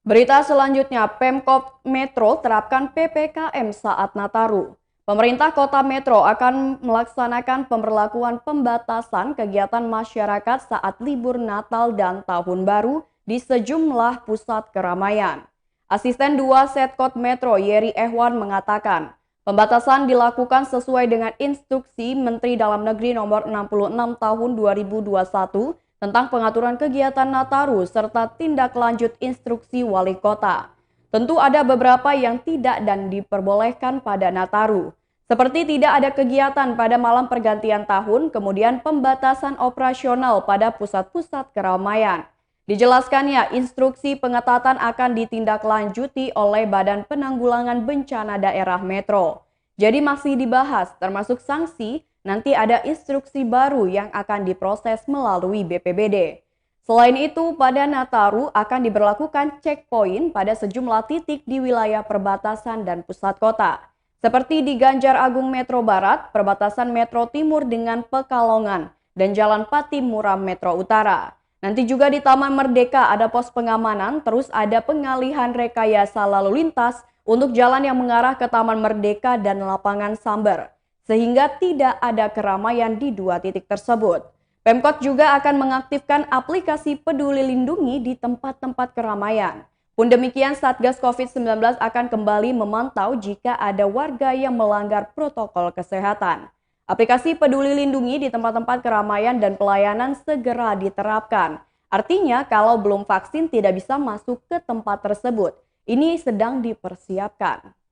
Berita selanjutnya, Pemkot Metro terapkan PPKM saat Nataru. Pemerintah Kota Metro akan melaksanakan pemberlakuan pembatasan kegiatan masyarakat saat libur Natal dan Tahun Baru di sejumlah pusat keramaian. Asisten 2 Setkot Metro Yeri Ehwan mengatakan, pembatasan dilakukan sesuai dengan instruksi Menteri Dalam Negeri nomor 66 tahun 2021 tentang pengaturan kegiatan Nataru serta tindak lanjut instruksi wali kota. Tentu ada beberapa yang tidak dan diperbolehkan pada Nataru. Seperti tidak ada kegiatan pada malam pergantian tahun, kemudian pembatasan operasional pada pusat-pusat keramaian. Dijelaskannya, instruksi pengetatan akan ditindaklanjuti oleh Badan Penanggulangan Bencana Daerah Metro. Jadi masih dibahas, termasuk sanksi. Nanti ada instruksi baru yang akan diproses melalui BPBD. Selain itu, pada Nataru akan diberlakukan checkpoint pada sejumlah titik di wilayah perbatasan dan pusat kota. Seperti di Ganjar Agung Metro Barat, perbatasan Metro Timur dengan Pekalongan, dan Jalan Patimura Metro Utara. Nanti juga di Taman Merdeka ada pos pengamanan, terus ada pengalihan rekayasa lalu lintas untuk jalan yang mengarah ke Taman Merdeka dan Lapangan Samber, sehingga tidak ada keramaian di dua titik tersebut. Pemkot juga akan mengaktifkan aplikasi Peduli Lindungi di tempat-tempat keramaian. Pun demikian, Satgas COVID-19 akan kembali memantau jika ada warga yang melanggar protokol kesehatan. Aplikasi Peduli Lindungi di tempat-tempat keramaian dan pelayanan segera diterapkan. Artinya, kalau belum vaksin tidak bisa masuk ke tempat tersebut. Ini sedang dipersiapkan.